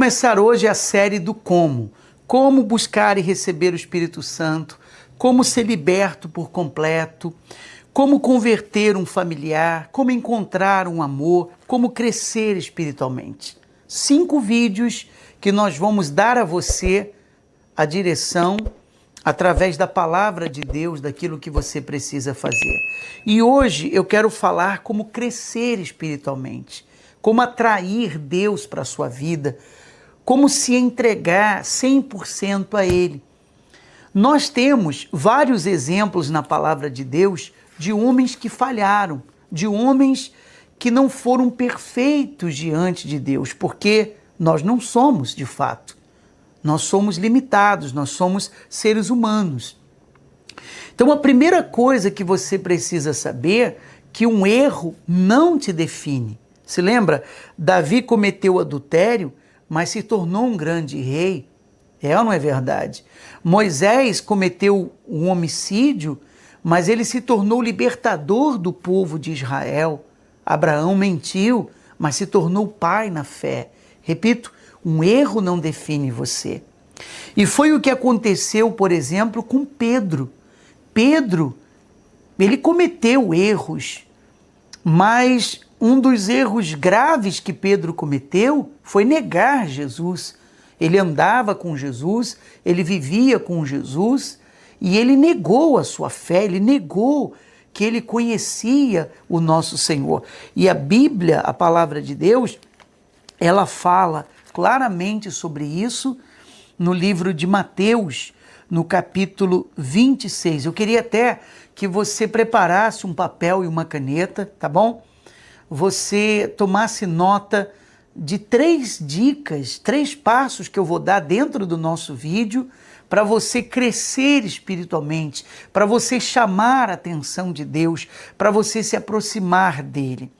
Começar hoje a série do como buscar e receber o Espírito Santo, como ser liberto por completo, como converter um familiar, como encontrar um amor, como crescer espiritualmente. 5 vídeos que nós vamos dar a você a direção através da palavra de Deus, daquilo que você precisa fazer. E hoje eu quero falar como crescer espiritualmente, como atrair Deus para a sua vida, como se entregar 100% a Ele. Nós temos vários exemplos na palavra de Deus de homens que falharam, de homens que não foram perfeitos diante de Deus, porque nós não somos de fato. Nós somos limitados, nós somos seres humanos. Então a primeira coisa que você precisa saber é que um erro não te define. Se lembra? Davi cometeu adultério, mas se tornou um grande rei. É ou não é verdade? Moisés cometeu um homicídio, mas ele se tornou libertador do povo de Israel. Abraão mentiu, mas se tornou pai na fé. Repito, um erro não define você. E foi o que aconteceu, por exemplo, com Pedro. Pedro, ele cometeu erros, mas um dos erros graves que Pedro cometeu foi negar Jesus. Ele andava com Jesus, ele vivia com Jesus e ele negou a sua fé, ele negou que ele conhecia o nosso Senhor. E a Bíblia, a palavra de Deus, ela fala claramente sobre isso no livro de Mateus, no capítulo 26. Eu queria até que você preparasse um papel e uma caneta, tá bom? Você tomasse nota de 3 dicas, 3 passos que eu vou dar dentro do nosso vídeo para você crescer espiritualmente, para você chamar a atenção de Deus, para você se aproximar dele.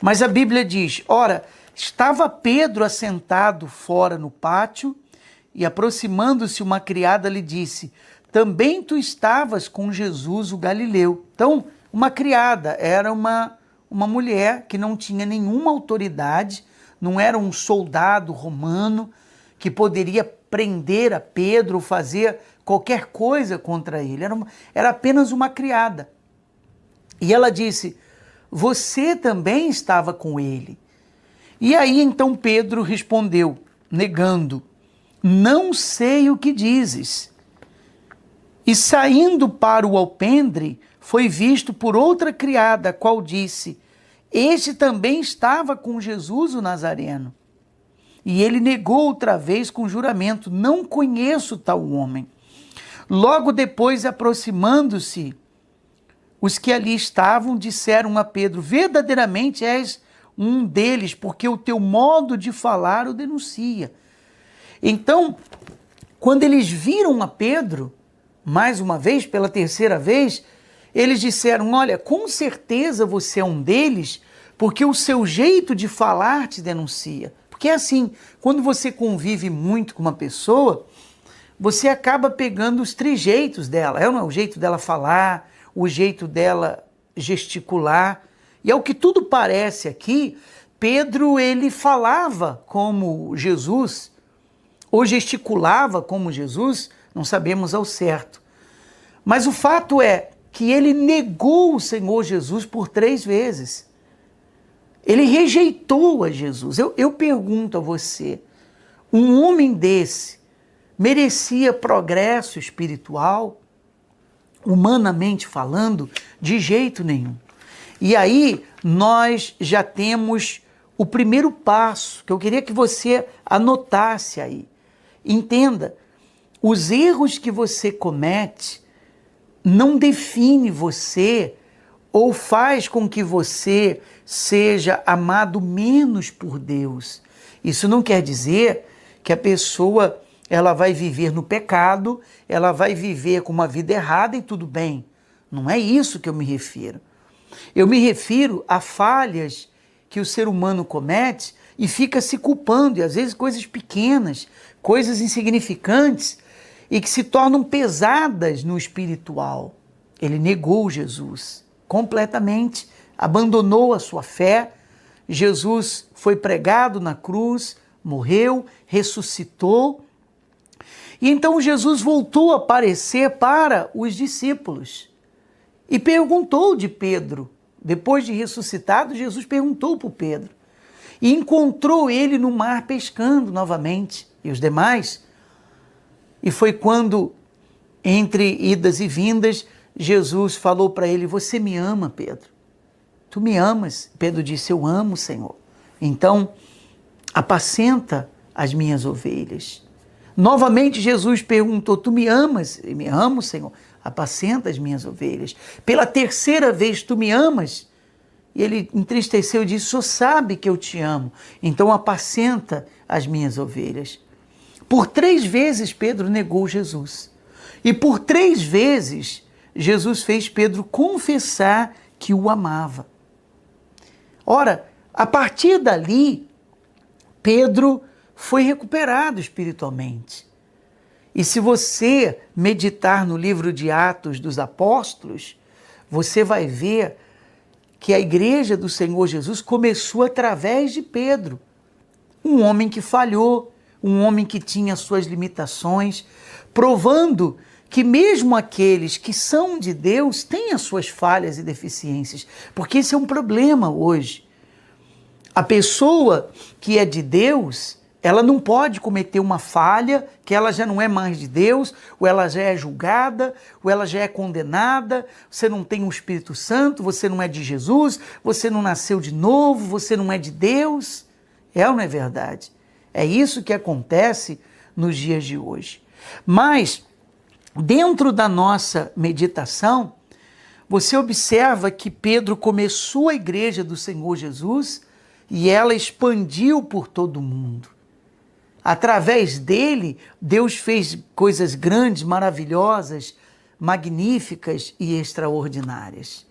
Mas a Bíblia diz, ora, estava Pedro assentado fora no pátio e aproximando-se uma criada lhe disse, também tu estavas com Jesus o Galileu. Então, uma criada era uma mulher que não tinha nenhuma autoridade, não era um soldado romano que poderia prender a Pedro ou fazer qualquer coisa contra ele. Era apenas uma criada. E ela disse, você também estava com ele. E aí então Pedro respondeu, negando, não sei o que dizes. E saindo para o alpendre, foi visto por outra criada, a qual disse, este também estava com Jesus o Nazareno. E ele negou outra vez com juramento, não conheço tal homem. Logo depois, aproximando-se, os que ali estavam disseram a Pedro, verdadeiramente és um deles, porque o teu modo de falar o denuncia. Então, quando eles viram a Pedro, mais uma vez, pela terceira vez, eles disseram, olha, com certeza você é um deles, porque o seu jeito de falar te denuncia. Porque é assim, quando você convive muito com uma pessoa, você acaba pegando os trejeitos dela. É o jeito dela falar, o jeito dela gesticular. E ao que tudo parece aqui, Pedro, ele falava como Jesus, ou gesticulava como Jesus, não sabemos ao certo. Mas o fato é que ele negou o Senhor Jesus por 3 vezes. Ele rejeitou a Jesus. Eu pergunto a você, um homem desse merecia progresso espiritual? Humanamente falando, de jeito nenhum. E aí nós já temos o primeiro passo, que eu queria que você anotasse aí. Entenda, os erros que você comete não define você ou faz com que você seja amado menos por Deus. Isso não quer dizer que a pessoa ela vai viver no pecado, ela vai viver com uma vida errada e tudo bem. Não é isso que eu me refiro. Eu me refiro a falhas que o ser humano comete e fica se culpando, e às vezes coisas pequenas, coisas insignificantes, e que se tornam pesadas no espiritual. Ele negou Jesus completamente, abandonou a sua fé. Jesus foi pregado na cruz, morreu, ressuscitou. E então Jesus voltou a aparecer para os discípulos e perguntou de Pedro. Depois de ressuscitado, Jesus perguntou para o Pedro e encontrou ele no mar pescando novamente e os demais. E foi quando, entre idas e vindas, Jesus falou para ele: você me ama, Pedro? Tu me amas? Pedro disse: eu amo, Senhor. Então, apacenta as minhas ovelhas. Novamente Jesus perguntou: tu me amas? Eu me amo, Senhor. Apacenta as minhas ovelhas. Pela terceira vez: tu me amas? E ele entristeceu e disse: o Senhor sabe que eu te amo, então apacenta as minhas ovelhas. Por 3 vezes Pedro negou Jesus. E por 3 vezes Jesus fez Pedro confessar que o amava. Ora, a partir dali, Pedro foi recuperado espiritualmente. E se você meditar no livro de Atos dos Apóstolos, você vai ver que a igreja do Senhor Jesus começou através de Pedro. Um homem que falhou, um homem que tinha suas limitações, provando que mesmo aqueles que são de Deus têm as suas falhas e deficiências, porque esse é um problema hoje. A pessoa que é de Deus, ela não pode cometer uma falha, que ela já não é mais de Deus, ou ela já é julgada, ou ela já é condenada, você não tem o Espírito Santo, você não é de Jesus, você não nasceu de novo, você não é de Deus. É ou não é verdade? É isso que acontece nos dias de hoje. Mas, dentro da nossa meditação, você observa que Pedro começou a igreja do Senhor Jesus e ela expandiu por todo o mundo. Através dele, Deus fez coisas grandes, maravilhosas, magníficas e extraordinárias.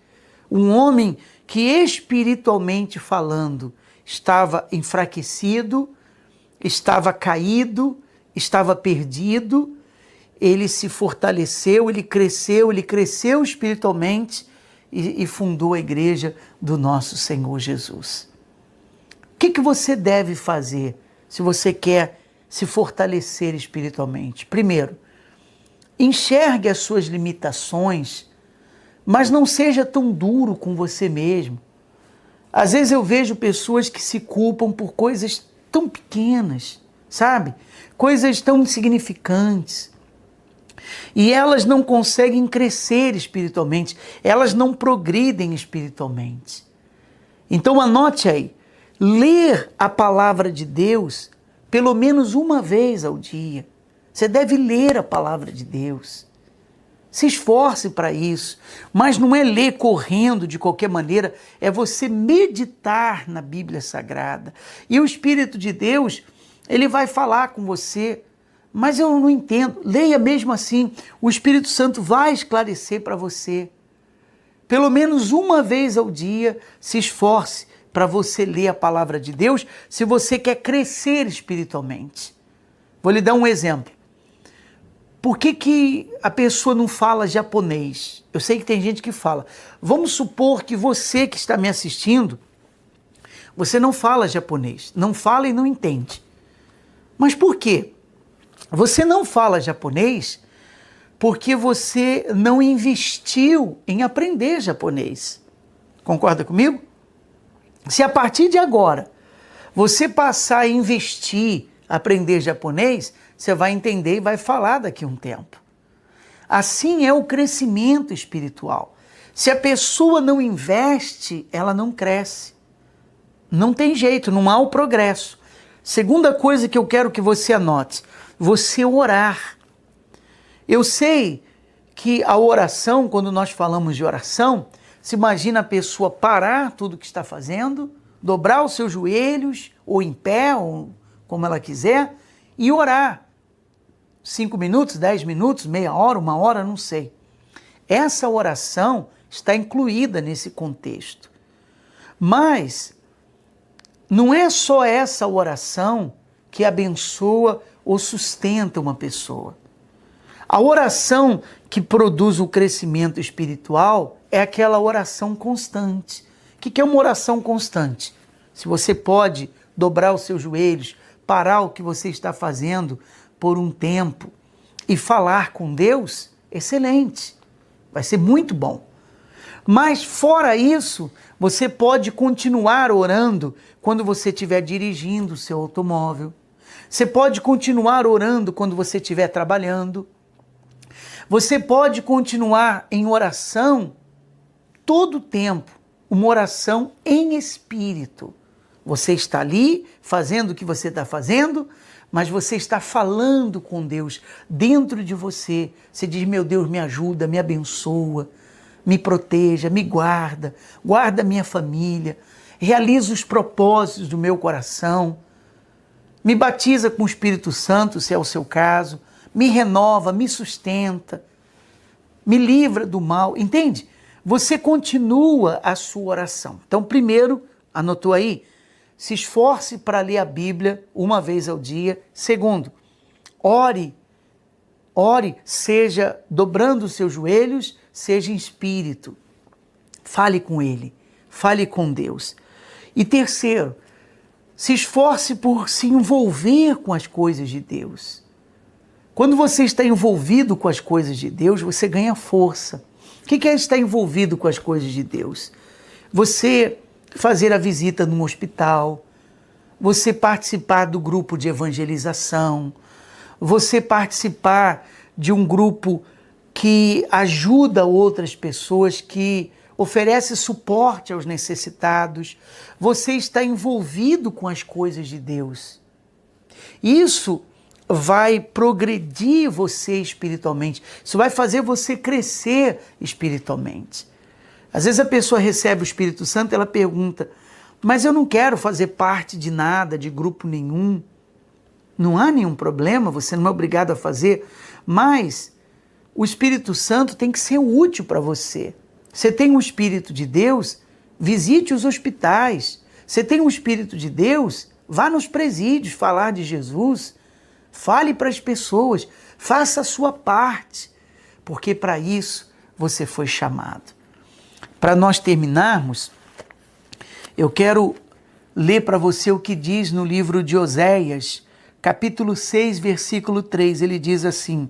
Um homem que espiritualmente falando estava enfraquecido, estava caído, estava perdido, ele se fortaleceu, ele cresceu espiritualmente e fundou a igreja do nosso Senhor Jesus. O que você deve fazer se você quer se fortalecer espiritualmente? Primeiro, enxergue as suas limitações, mas não seja tão duro com você mesmo. Às vezes eu vejo pessoas que se culpam por coisas tão pequenas, sabe? Coisas tão insignificantes. E elas não conseguem crescer espiritualmente, elas não progridem espiritualmente. Então anote aí, ler a palavra de Deus pelo menos uma vez ao dia. Você deve ler a palavra de Deus. Se esforce para isso, mas não é ler correndo de qualquer maneira, é você meditar na Bíblia Sagrada. E o Espírito de Deus, ele vai falar com você, mas eu não entendo. Leia mesmo assim, o Espírito Santo vai esclarecer para você. Pelo menos uma vez ao dia, se esforce para você ler a palavra de Deus, se você quer crescer espiritualmente. Vou lhe dar um exemplo. Por que a pessoa não fala japonês? Eu sei que tem gente que fala. Vamos supor que você que está me assistindo, você não fala japonês, não fala e não entende. Mas por quê? Você não fala japonês porque você não investiu em aprender japonês. Concorda comigo? Se a partir de agora você passar a investir, aprender japonês, você vai entender e vai falar daqui a um tempo. Assim é o crescimento espiritual. Se a pessoa não investe, ela não cresce. Não tem jeito, não há o progresso. Segunda coisa que eu quero que você anote, você orar. Eu sei que a oração, quando nós falamos de oração, se imagina a pessoa parar tudo que está fazendo, dobrar os seus joelhos, ou em pé, ou como ela quiser, e orar. 5 minutos, 10 minutos, meia hora, 1 hora, não sei. Essa oração está incluída nesse contexto. Mas não é só essa oração que abençoa ou sustenta uma pessoa. A oração que produz o crescimento espiritual é aquela oração constante. O que é uma oração constante? Se você pode dobrar os seus joelhos, parar o que você está fazendo por um tempo e falar com Deus, excelente, vai ser muito bom. Mas fora isso, você pode continuar orando quando você estiver dirigindo o seu automóvel. Você pode continuar orando quando você estiver trabalhando. Você pode continuar em oração todo o tempo, uma oração em espírito. Você está ali fazendo o que você está fazendo, mas você está falando com Deus dentro de você. Você diz, meu Deus, me ajuda, me abençoa, me proteja, me guarda, guarda minha família, realiza os propósitos do meu coração, me batiza com o Espírito Santo, se é o seu caso, me renova, me sustenta, me livra do mal, entende? Você continua a sua oração. Então, primeiro, anotou aí? Se esforce para ler a Bíblia uma vez ao dia. Segundo, ore, seja dobrando os seus joelhos, seja em espírito. Fale com Ele, fale com Deus. E terceiro, se esforce por se envolver com as coisas de Deus. Quando você está envolvido com as coisas de Deus, você ganha força. O que é estar envolvido com as coisas de Deus? Você fazer a visita num hospital, você participar do grupo de evangelização, você participar de um grupo que ajuda outras pessoas, que oferece suporte aos necessitados. Você está envolvido com as coisas de Deus. Isso vai progredir você espiritualmente. Isso vai fazer você crescer espiritualmente. Às vezes a pessoa recebe o Espírito Santo e ela pergunta, mas eu não quero fazer parte de nada, de grupo nenhum. Não há nenhum problema, você não é obrigado a fazer, mas o Espírito Santo tem que ser útil para você. Você tem um Espírito de Deus, visite os hospitais. Você tem um Espírito de Deus, vá nos presídios falar de Jesus. Fale para as pessoas, faça a sua parte, porque para isso você foi chamado. Para nós terminarmos, eu quero ler para você o que diz no livro de Oséias, capítulo 6, versículo 3. Ele diz assim,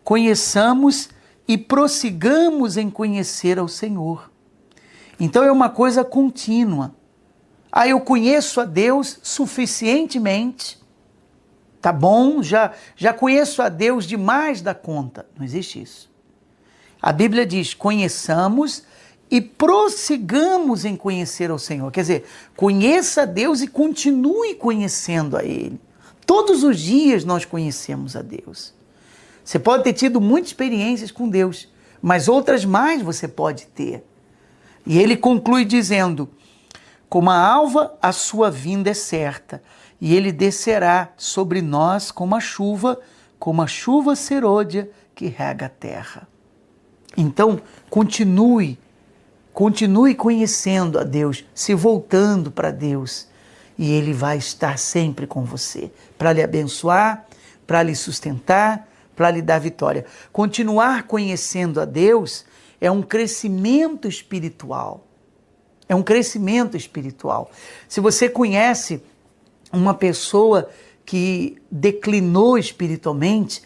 conheçamos e prossigamos em conhecer ao Senhor. Então é uma coisa contínua. Eu conheço a Deus suficientemente, tá bom, já conheço a Deus demais da conta. Não existe isso. A Bíblia diz, conheçamos e prossigamos em conhecer ao Senhor. Quer dizer, conheça a Deus e continue conhecendo a Ele. Todos os dias nós conhecemos a Deus. Você pode ter tido muitas experiências com Deus, mas outras mais você pode ter. E ele conclui dizendo, como a alva, a sua vinda é certa, e ele descerá sobre nós como a chuva serôdia que rega a terra. Então, continue conhecendo a Deus, se voltando para Deus, e Ele vai estar sempre com você, para lhe abençoar, para lhe sustentar, para lhe dar vitória. Continuar conhecendo a Deus é um crescimento espiritual. É um crescimento espiritual. Se você conhece uma pessoa que declinou espiritualmente,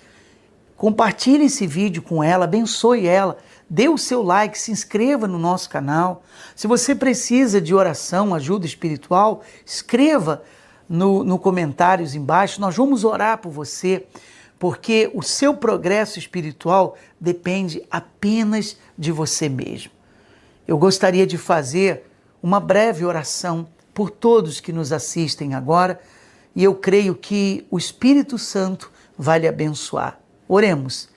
compartilhe esse vídeo com ela, abençoe ela, dê o seu like, se inscreva no nosso canal. Se você precisa de oração, ajuda espiritual, escreva no comentários embaixo, nós vamos orar por você, porque o seu progresso espiritual depende apenas de você mesmo. Eu gostaria de fazer uma breve oração por todos que nos assistem agora, e eu creio que o Espírito Santo vai lhe abençoar. Oremos.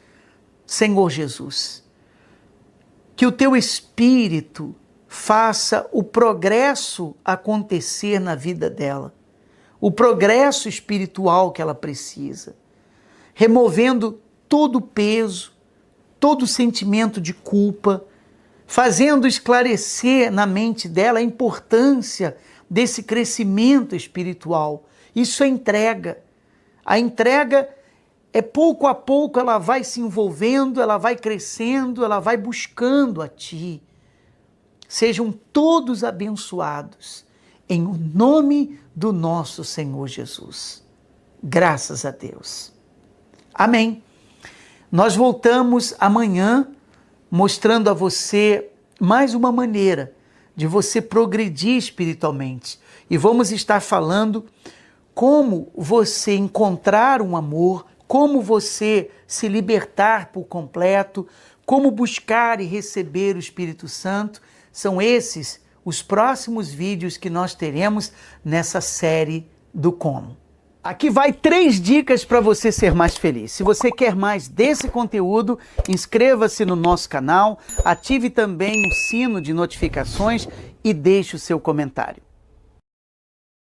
Senhor Jesus, que o teu Espírito faça o progresso acontecer na vida dela, o progresso espiritual que ela precisa, removendo todo o peso, todo o sentimento de culpa, fazendo esclarecer na mente dela a importância desse crescimento espiritual. Isso é entrega. A entrega é pouco a pouco, ela vai se envolvendo, ela vai crescendo, ela vai buscando a Ti. Sejam todos abençoados, em nome do nosso Senhor Jesus. Graças a Deus. Amém. Nós voltamos amanhã mostrando a você mais uma maneira de você progredir espiritualmente. E vamos estar falando como você encontrar um amor, como você se libertar por completo, como buscar e receber o Espírito Santo. São esses os próximos vídeos que nós teremos nessa série do Como. Aqui vai 3 dicas para você ser mais feliz. Se você quer mais desse conteúdo, inscreva-se no nosso canal, ative também o sino de notificações e deixe o seu comentário.